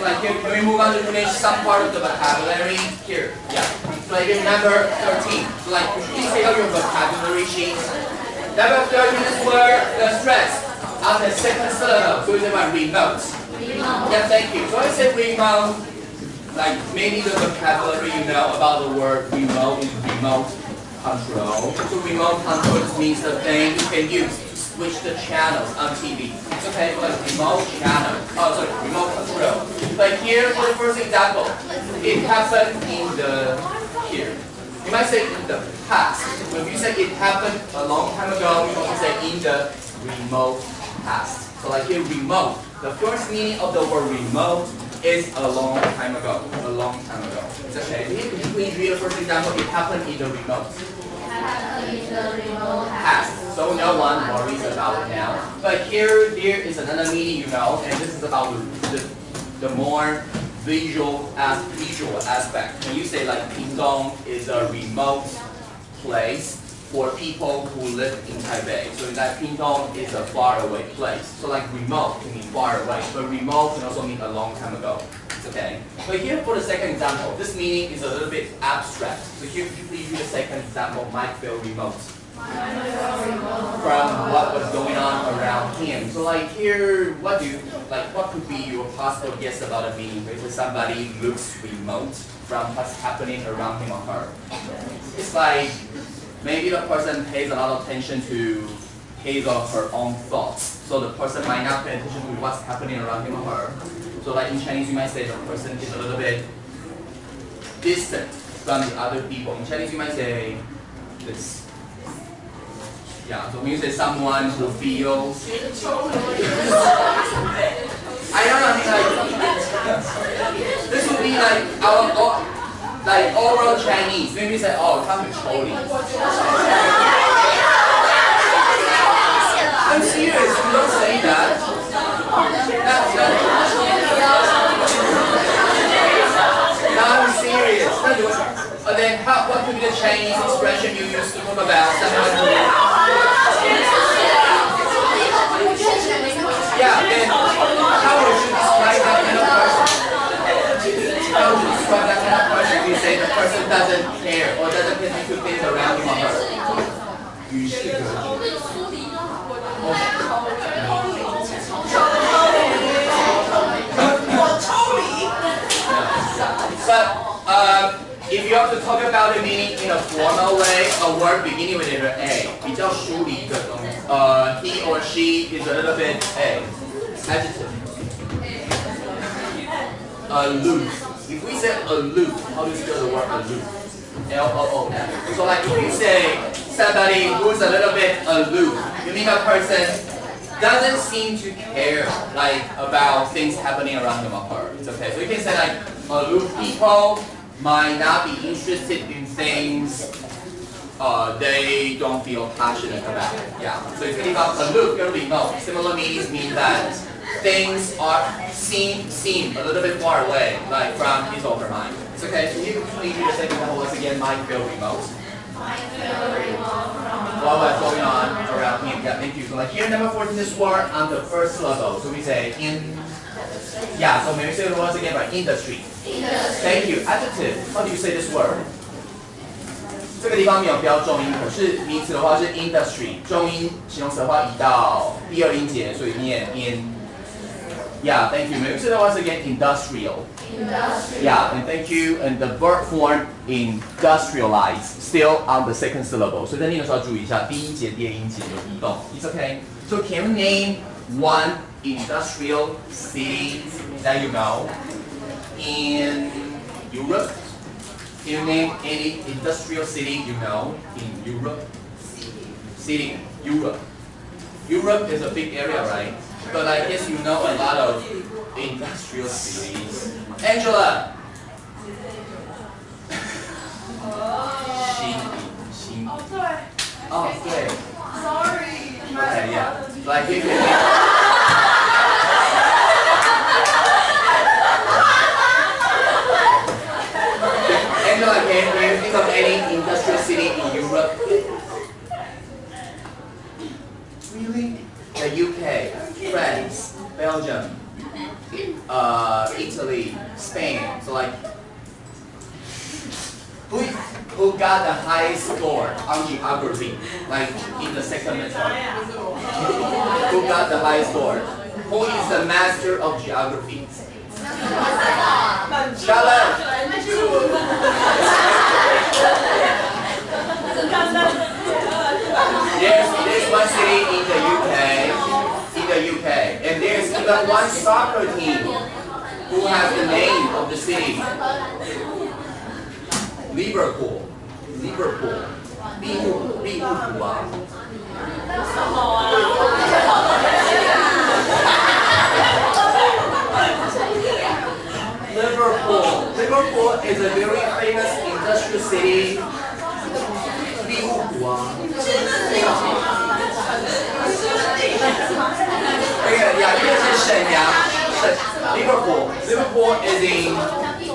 like here, can we move on to finish some part of the vocabulary? Here, yeah. So like here, number 13. So like, please take out your vocabulary sheet. Number 13 is where the stress on the second syllable. So it's about remote. Yeah, thank you. So I say remote, like maybe the vocabulary you know about the word remote is remote control. So remote control just means the thing you can use to switch the channels on TV. It's okay, like remote channel. Oh, sorry, remote control. Like here, for the first example, it happened in the here. You might say in the past. So if you say it happened a long time ago, you also say in the remote past. So like here, remote. The first meaning of the word remote is a long time ago. A long time ago. It's okay. Could you please read the first example? It happened in the remote past. So no one worries about it now. But here, there is another meaning you know, and this is about the more visual aspect. When you say like Pingdong is a remote place for people who live in Taipei. So that Pingdong is a far away place. So like remote can mean far away, but remote can also mean a long time ago. It's okay. But here for the second example, this meaning is a little bit abstract. So here, could you please read the second example, might feel remote. From what was going on around him. So like here, what could be your possible guess about a meaning? If somebody looks remote from what's happening around him or her. It's like maybe the person pays a lot of attention to his or her own thoughts. So the person might not pay attention to what's happening around him or her. So like in Chinese, you might say the person is a little bit distant from the other people. In Chinese, you might say this. Yeah, so when you say someone who feels, I don't know, like, this would be like our oral Chinese. Maybe we say, oh, 他很抽离. I'm serious, you don't say that. No, I'm serious. Then what could be the Chinese expression you use to talk about someone who... Yeah, then how would you describe that kind of person? How would you describe that kind of person? You say the person doesn't care or doesn't pay attention to things around him or her. But if you have to talk about the meaning in a formal way, a word beginning with letter A, 比较疏离的东西. He or she is a little bit A. Adjective. Aloof. If we say aloof, how do you spell the word aloof? L-O-O-F. So like if you say somebody who's a little bit aloof, you mean a person doesn't seem to care like about things happening around him or her. It's okay. So you can say like aloof people might not be interested in things they don't feel passionate about. Yeah. So if you think about aloof and remote, similar meanings mean that things seem a little bit far away, like from his or her mind. It's okay. So you can please read the second example once again, might feel remote. What's going on around him? Yeah, thank you. So like here, number 14 is word on the first syllable. So we say in. Yeah, so maybe say it once again, right? Industry. Thank you. Adjective. How do you say this word? 这个地方没有标重音，可是名词的话是 industry， 重音形容词的话移到第二音节，所以念 in。Yeah, thank you. Maybe say that once again, industrial. Yeah, and thank you. And the verb form industrialize still on the second syllable. 所以在念的时候要注意一下，第一节、第二音节有移动。It's okay. So can you name one industrial city that you know in Europe? Can you name any industrial city you know in Europe? City, Europe. Europe is a big area, right? But I guess you know a lot of industrial cities. Angela. Oh, okay. Sorry. Okay, yeah. Like you can. Angela, can you think of any industrial city in Europe? Really? The UK, France, Belgium, Italy, Spain. So like, who got the highest score on geography? Like in the second midterm. Who got the highest score? Who is the master of geography? Challenge. There's one city in the UK, and there's even one soccer team who has the name of the city. Liverpool. 利物浦啊。Liverpool is a very famous industrial city. 利物浦啊。this is Shenyang. Liverpool is in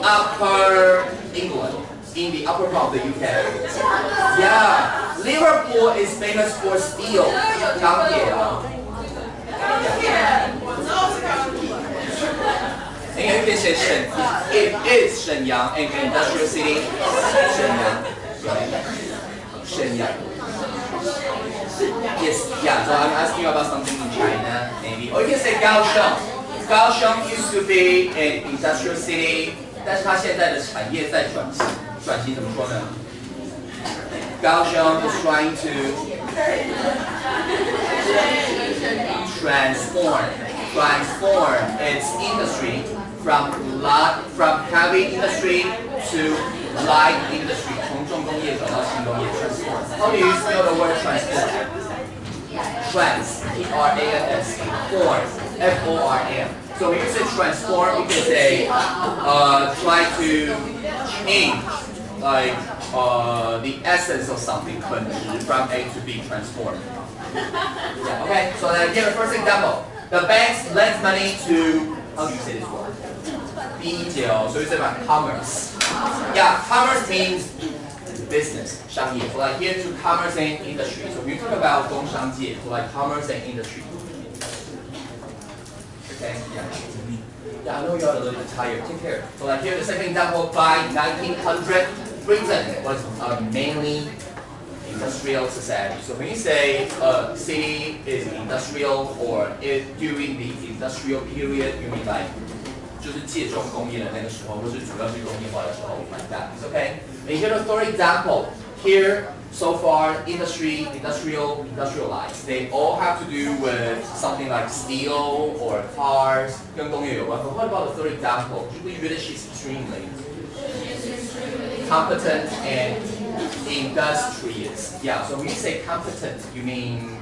upper England, in the upper part of the UK. Yeah, Liverpool is famous for steel. 钢铁啊。And you can say it is Shenyang, an industrial city. Shenyang. Yes, yeah, so I'm asking you about something in China, maybe. Or you can say Kaohsiung. Kaohsiung used to be an industrial city, 但是它现在的产业在转型。转型怎么说呢？ Kaohsiung is trying to transform its industry from heavy industry to light industry. 从重工业转到轻工业 transform. How do you spell the word transform? Trans, T-R-A-N-S, form, F-O-R-M. So when you say transform, you can say try to change like the essence of something, 本质 from A to B, transform. Yeah, okay, so then here the first example. The banks lend money to, how do you say this word? 第一节哦，所以这把 commerce. Yeah, commerce means business, 商业. So like here to commerce and industry. So when you talk about 工商界, so like commerce and industry. Okay, yeah, I know you're a little bit tired. Take care. So like here the second example, by 1900, Britain was mainly industrial society. So when you say a city is industrial or during the industrial period, you mean like 就是借重工业的那个时候，或是主要是工业化的时候 like that. It's okay. And here the third example. Here, so far, industrialized. They all have to do with something like steel or cars. 跟工业有关。But what about the third example? Could you read it extremely? Competent and industrious. Yeah, so when you say competent, you mean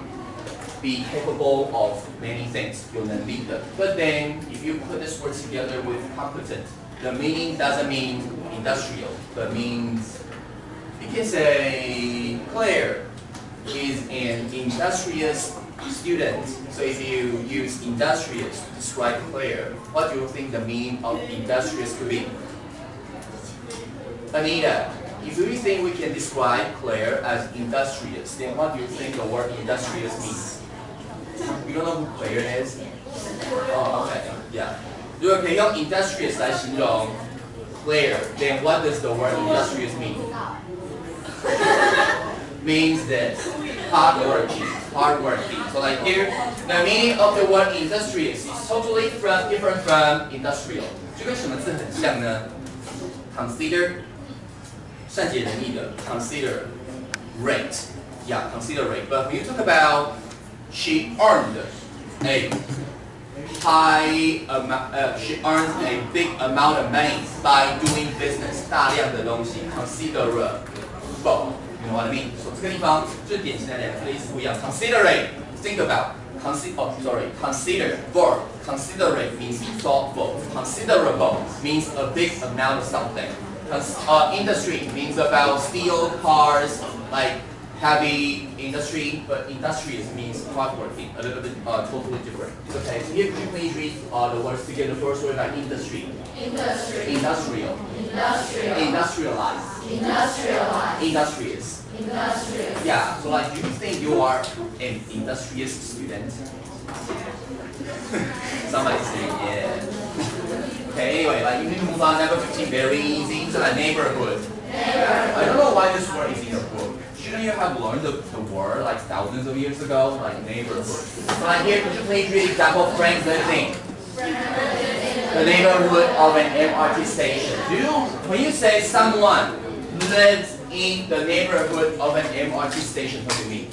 be capable of many things, 有能力的. But then, if you put this word together with competent, the meaning doesn't mean industrial, but means, you can say Claire is an industrious student. So if you use industrious to describe Claire, what do you think the meaning of industrious could be? Anita, if you think we can describe Claire as industrious, then what do you think the word industrious means? You don't know who Claire is? Oh, okay, yeah. 如果可以用 industrious 来形容 Claire, then what does the word industrious mean? Means this, hardworking. So like here, the meaning of the word industrious is totally different from industrial. 就跟什么字很像呢？ Consider 善解人意的 considerate, yeah, considerate. But when you talk about she earned a she earned a big amount of money by doing business. 大量的东西 considerable, you know what I mean? So 这个地方就是典型的两个意思不一样。Considerate, think about. Consider verb. Considerate means thoughtful. Considerable means a big amount of something. Industry means about steel, cars, like heavy industry, but industrious means hardworking, a little bit totally different. It's okay. So here, could you please read the words together? First word like industry. Industrial. Industrialized. Industrious. Yeah, so like, do you think you are an industrious student? Somebody say yeah. Okay, anyway, like you need to move on. Number 15, very easy. So like neighborhood. I don't know why this word is in the book. Shouldn't you have learned the word like thousands of years ago? Like neighborhood. So like here, could you please read example Frank living? The neighborhood of an MRT station. When you say someone lives in the neighborhood of an MRT station, what do you mean?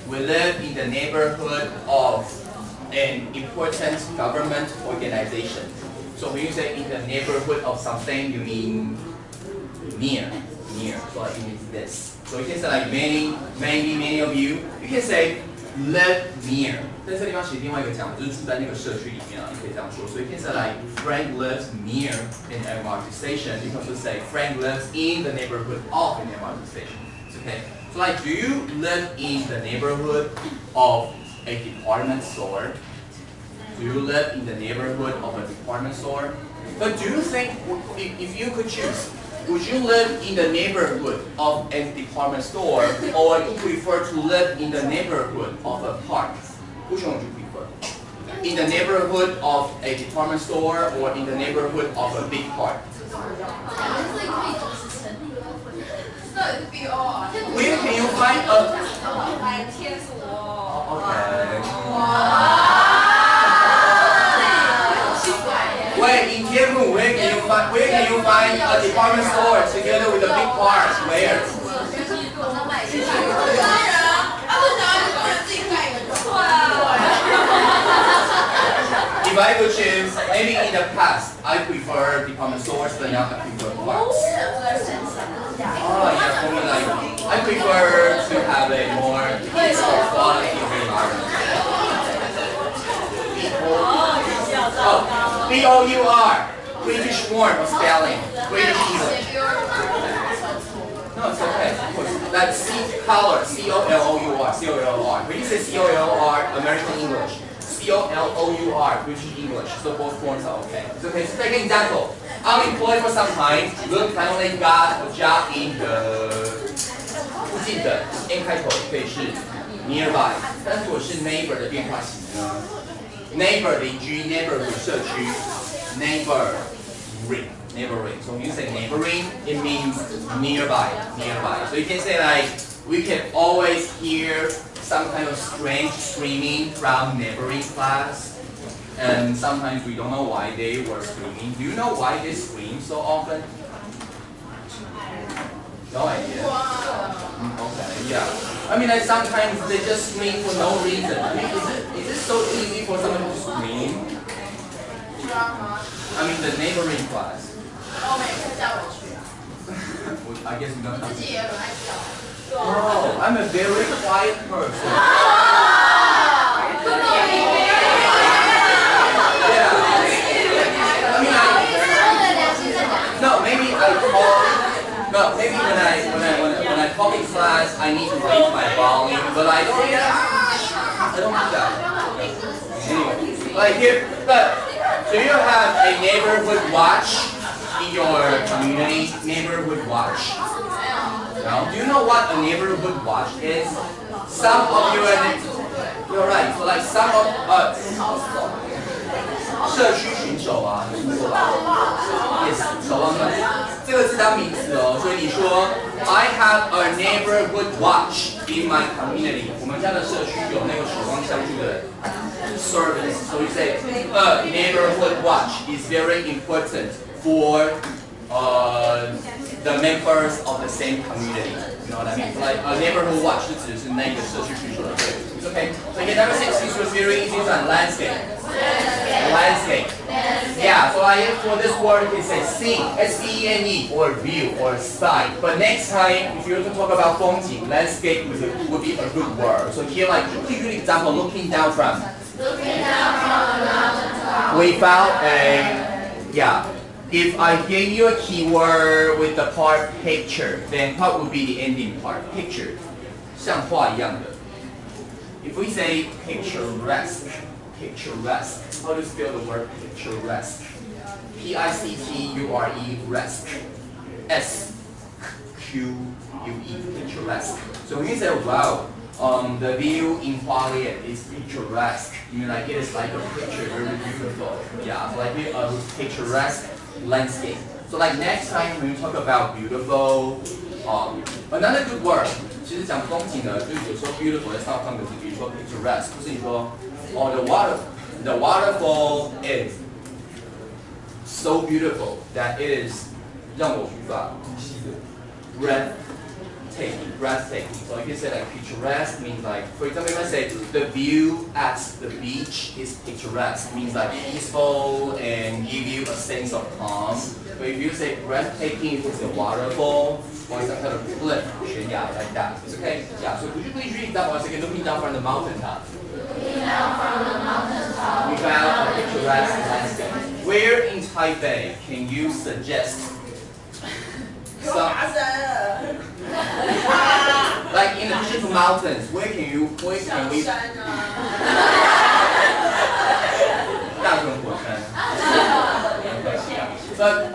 We live in the neighborhood of an important government organization. So when you say in the neighborhood of something, you mean near. So like it means this. So you can say like many of you can say live near. 在这地方其实另外一个讲就是住在那个社区里面啊，你可以这样说。So you can say like Frank lives near an MRT station. You can also say Frank lives in the neighborhood of an MRT station. Okay. So like, do you live in the neighborhood of a department store? Do you live in the neighborhood of a department store? But do you think, if you could choose, would you live in the neighborhood of a department store or prefer to live in the neighborhood of a park? Which one would you prefer? In the neighborhood of a department store or in the neighborhood of a big park? Where can you find a... Okay. Wait, in Tianmu, where can you find a department store together with a big park? Where? If I could choose, maybe in the past, I prefer department stores, but now I prefer parks. Oh yeah, for me like, I prefer to have a more peaceful quality of environment. Oh, B-O-U-R, British form of spelling, British English. No, it's okay, of course. That's C-color, C-O-L-O-U-R, C-O-L-O-R. When you say C-O-L-O-R, American English. C-O-L-O-U-R, British English. So both forms are okay. It's okay. So take an example. Unemployed for some time. Look, I only got a job in the 附近的 N 开头可以是 nearby， 但是如果是 neighbor 的变化型呢 ？neighbor 邻居 neighborhood 社区 neighboring. So when you say neighboring, it means nearby. So you can say like we can always hear some kind of strange screaming from neighboring class, and sometimes we don't know why they were screaming. Do you know why they scream so often? No idea. Okay, yeah. I mean, like sometimes they just scream for no reason. I mean, is it so easy for someone to scream? I mean, the neighboring class. I guess you don't know. Oh, I'm a very quiet person. Yeah. I mean, maybe when I talk in class, I need to raise my volume, but I don't do that. Anyway, like here, do you have a neighborhood watch in your community? Neighborhood watch? No? Do you know what a neighborhood watch is? Some of you you're right. So like some of us, 社区巡守啊，你听过吧 ？Yes， 守望门，这个是当名词哦。所以你说 I have a neighborhood watch in my community。我们家的社区有那个守望相助的 service。So you say a neighborhood watch is very important for the members of the same community. You know what I mean? So like a neighborhood watch 是指是那个社区巡守的队伍。It's okay. So again, number 6, this was very easy to landscape. Landscape. Yeah, so for this word, you can say scene, S-E-N-E, or view, or sight. But next time, if you were to talk about 风景, landscape would be a good word. So here, like, give you an example, looking down from. We found if I gave you a keyword with the part picture, then what would be the ending part? Picture. 像画一样的. If we say picturesque, how do you spell the word picturesque? P-I-C-T-U-R-E, resque. S-Q-U-E, picturesque. So when you say, wow, The view in Hualien is picturesque. You mean like it is like a picture, very beautiful. Yeah, so like a picturesque landscape. So like next time when you talk about beautiful, another good word. 其实讲风景呢，就是有时候 beautiful 在上面放个字，比如说 picturesque， 就是你说the waterfall is so beautiful that it is 让我无法呼吸的 breathtaking. So you can say like picturesque means like, for example, if I say the view at the beach is picturesque, means like peaceful and give you a sense of calm. But if you say breathtaking, it's a waterfall or some kind of cliff, 悬崖 like that. It's okay. Yeah. So could you please read that once again? Looking down from the mountaintop. Looking down from the mountaintop. We found a picturesque landscape. Where in Taipei can you suggest? Like in addition to mountains, where can we? 大屯火山。But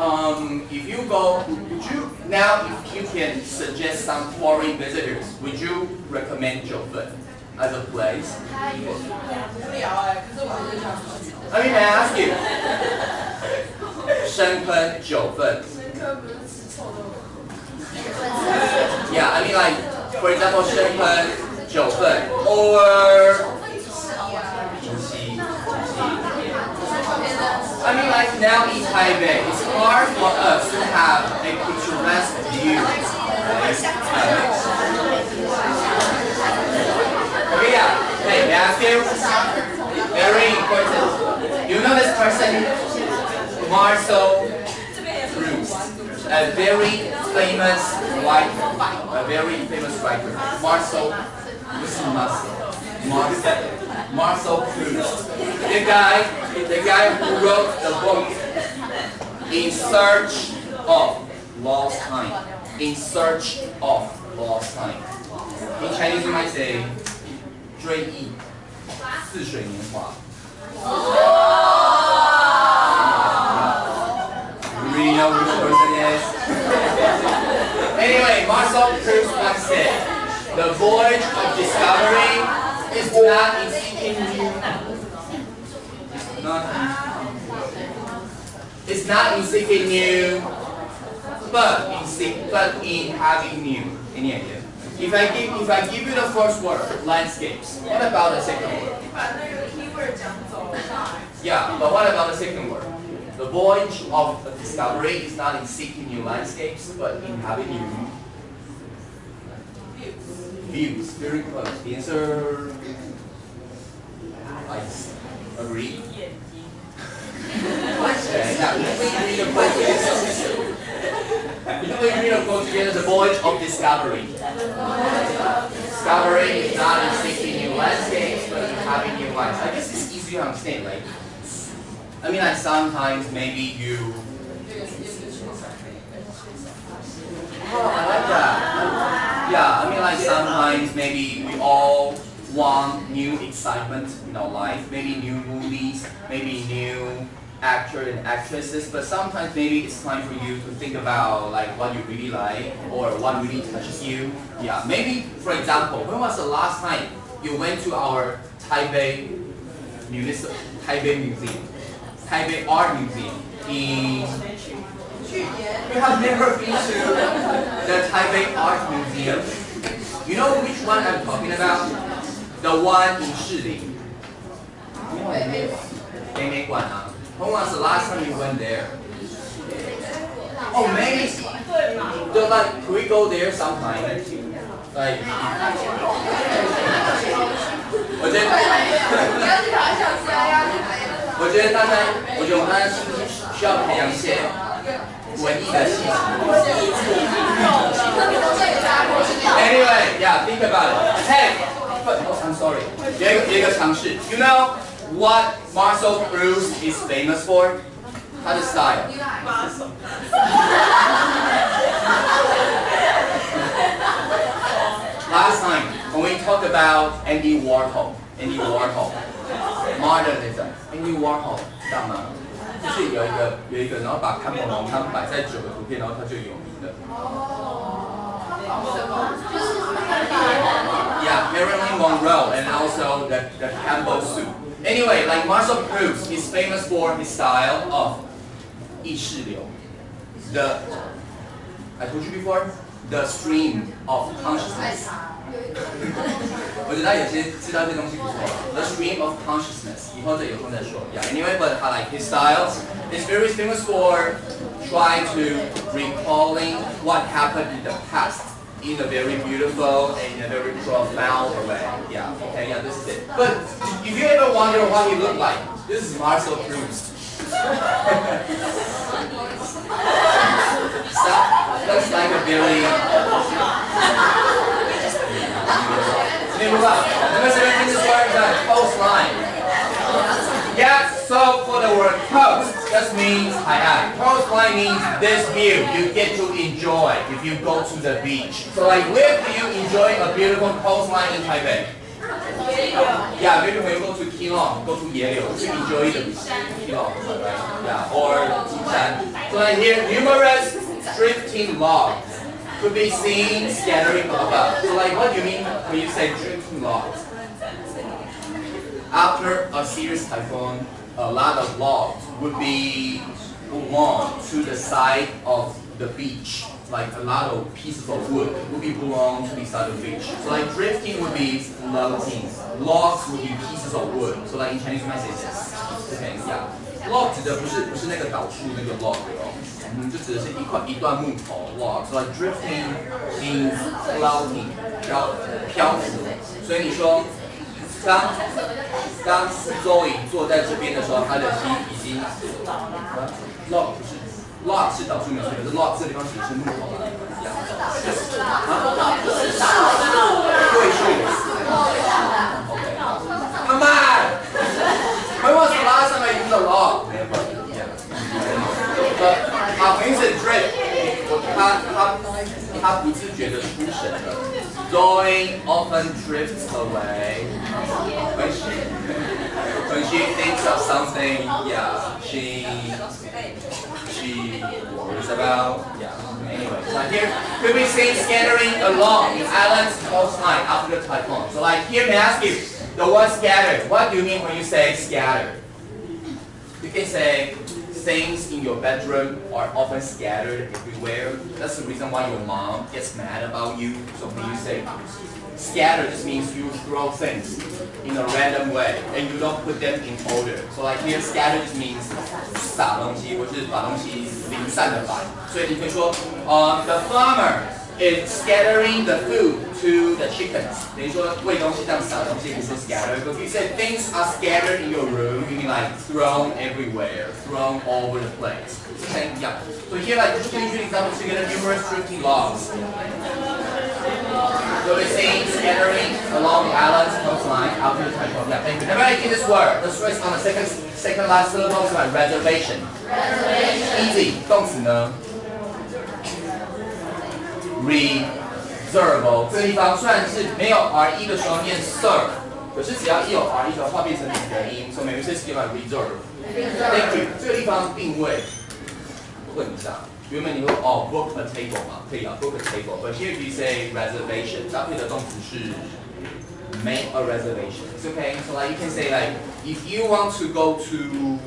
if you go, would you now if you can suggest some foreign visitors, would you recommend 九份 as a place? Let me ask you. 深坑九份。Yeah, I mean like, for example, 深坑九份 or 竹溪。I mean like now in Taipei, it's hard for us to have a picturesque view. Okay, yeah. Hey, may I ask you? Very important. You know this person, Marcel Proust, a very famous writer. Marcel Proust. The guy who wrote the book In Search of Lost Time. In Search of Lost Time. In Chinese you might say 追忆似水年华. You really know who the person is? Anyway, Marcel Proust once said, the voyage of discovery is not in seeking new. It's not in seeking new, but in having new. Any idea? If I give you the first word, landscapes, what about the second word? Yeah, but what about the second word? The voyage of discovery is not in seeking new landscapes, but in having new views. Very close. The answer, I agree. Okay, now usually read a quote together. The voyage of discovery. Discovery is not in seeking new landscapes, but in having new lives. I guess it's easy to understand, right? I mean, like sometimes maybe you. Oh, I like that. Yeah, I mean, like sometimes maybe we all want new excitement in our life. Maybe new movies, maybe new actors and actresses. But sometimes maybe it's time for you to think about like what you really like or what really touches you. Yeah, maybe for example, when was the last time you went to our Taipei Museum, Taipei Art Museum in. You have never been to the Taipei Art Museum. You know which one I'm talking about? The one in Shilin. When was the last time you went there? Oh, maybe. So like, could we go there sometime? Like. 我觉得我们大家是不是需要培养一些文艺的气息 ？Anyway, yeah, think about it. Hey, I'm sorry. 有一个尝试。You know what Marcel Proust is famous for? 他的 style. Last time when we talked about Andy Warhol, modernism, Andy Warhol 知道吗？就是有一个，然后把看蒙汤摆在9个图片，然后他就有名的。Yeah, Marilyn Monroe and also the Campbell soup. Anyway, like Marcel Proust is famous for his style of 意识流. I told you before, the stream of consciousness. 我觉得有些知道这东西不错。The stream of consciousness. 以后再有空再说。Yeah. Anyway, but I like his style. He's very famous for trying to recalling what happened in the past in a very beautiful and in a very profound way. Yeah. Okay. Yeah. This is it. But if you ever wonder what he looked like, this is Marcel Proust. Looks like a very. Number 17 is word post line. Yeah, so for the word post, just means post line means this view you get to enjoy if you go to the beach. So like where do you enjoy a beautiful coastline in Taipei? Yeah, maybe when you go to Keelung, go to Yelio, to enjoy the Keelung, right? Yeah, or Jishan. So like here, numerous drifting logs could be seen scattering above. So like what do you mean when you say drifting logs? After a serious typhoon, a lot of logs would be blown to the side of the beach. Like a lot of pieces of wood would be blown to the side of the beach. So like drifting would be floating. Logs would be pieces of wood. So like in Chinese we might say this. Okay, yeah. Log 指的不是那个导数那个 log 哦，就指的是一段木头 log。So like drifting means floating， 然后漂浮。所以你说当周颖坐在这边的时候，他的心已经 log 不是。log 是导数没有错，可是 log 这地方指的是木头嘛？对数。OK。Come on! When was the last time I used a log? Vincent Drake， 他不自觉的出神了。Zoe often drifts away when she thinks of something. Yeah, she worries about. Yeah. Anyway, so here could be seen scattering along in Allen's coastline after the typhoon. So like here, may I ask you, the word scattered. What do you mean when you say scattered? You can say things in your bedroom are often scattered everywhere. That's the reason why your mom gets mad about you. So when you say scattered, this means you throw things in a random way and you don't put them in order. So like here, scattered just means 撒东西，或是把东西零散的摆。所以你可以说，the farmer is scattering the food to the chickens. 等于说喂东西这样撒东西，不是 scattered. But if you say things are scattered in your room, you mean like thrown everywhere, thrown all over the place. Okay, yeah. So here, like just giving you an example, so you get numerous drifting logs. So we're saying scattering along Allen's coastline after the typhoon. Yeah, thank you. Now I get this word. Let's trace on the second last syllable. So reservation. Easy. 动词呢 reserve 这个地方虽然是没有 re 的时候念 serve， 可是只要一有 re 的话变成几个音，所以每次是 reserve。Thank you。这个地方定位，问一下。原本你会book a table 嘛，可以啊 book a table。But here you say reservation， 搭配的动词是 make a reservation。It's okay. So like you can say like if you want to go to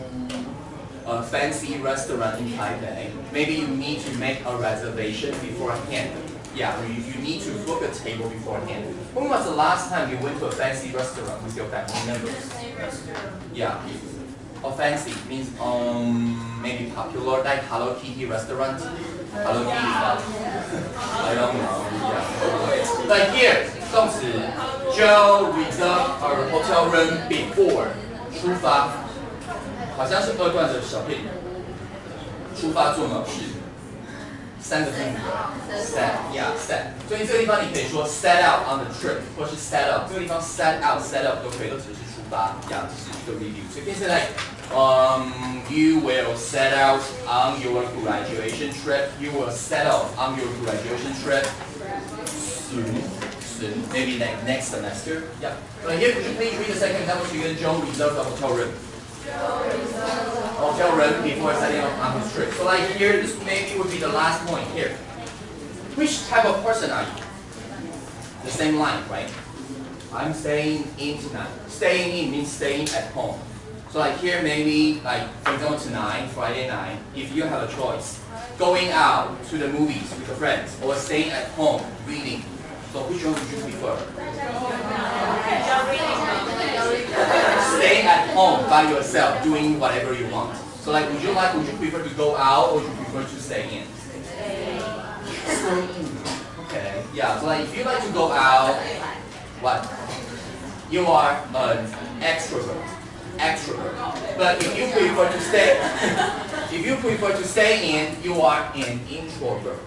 a fancy restaurant in Taipei, maybe you need to make a reservation beforehand. Yeah, you need to book a table beforehand. When was the last time you went to a fancy restaurant with your family members? Yeah. Fancy means maybe popular like Hello Kitty restaurant. Hello Kitty. I don't know. Yeah. But here, 动词 Joe reserved a hotel room before 出发，好像是二段的小片。出发做某事，三个字母 set, yeah set。所以这个地方你可以说 set out on the trip， 或是 set up。这个地方 set out 都可以，都只是出发，这样只是一个 review。所以变成like you will set out on your graduation trip. You will set out on your graduation trip soon. Maybe like next semester. Yeah. So here, could you please read the second example? So you Joe reserved a hotel room. Hotel room before setting off on his trip. So like here, this maybe would be the last point here. Which type of person are you? The same line, right? I'm staying in tonight. Staying in means staying at home. So like here maybe like for example tonight, Friday night, if you have a choice, going out to the movies with your friends or staying at home reading. So which one would you prefer? Staying at home by yourself, doing whatever you want. So like would you prefer to go out or would you prefer to stay in? Stay in. Okay. Yeah, so like if you like to go out, what? You are an extrovert. But if you prefer to stay in, you are an introvert.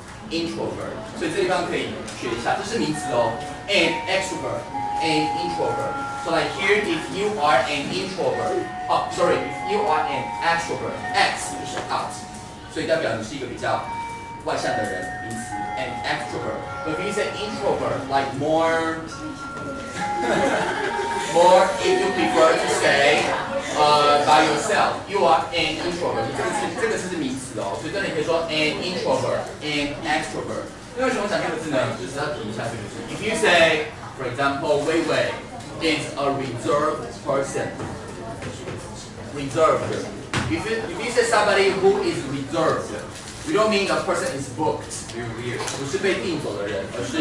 所以这地方可以学一下，这是名词哦。An extrovert, an introvert. So like here, if you are an introvert, if you are an extrovert, X 就是 out， 所以代表你是一个比较外向的人，名词 an extrovert. But if you say introvert, like more if you prefer to stay by yourself, you are an introvert. 这个是名词哦，所以这里可以说 an introvert, an extrovert. 为什么讲这个字呢？就只要提一下这个字。If you say, for example, Wei Wei is a reserved person. Reserved. If you say somebody who is reserved, we don't mean the person is booked. 不是被订走的人，而是。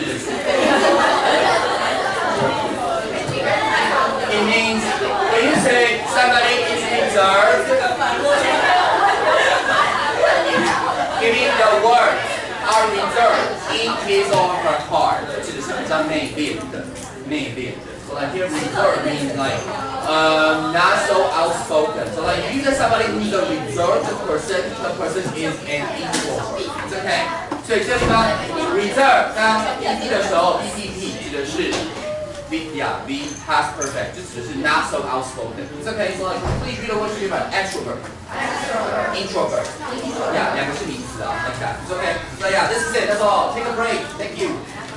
It means when you say somebody is reserved, giving the words are reserved in his or her heart， 指的是比较内敛的。So like here, reserved means like not so outspoken. So like if you say somebody who is a reserved person, the person is an introvert. It's okay. 所以这地方 reserve 当 ed 的时候 EDP 指的是。the past perfect 就指的是 not so outspoken. It's okay. So like, please read the word different. Extrovert. Introvert. Yeah, 两个是名词啊。Okay. It's okay. So yeah, this is it. That's all. Take a break.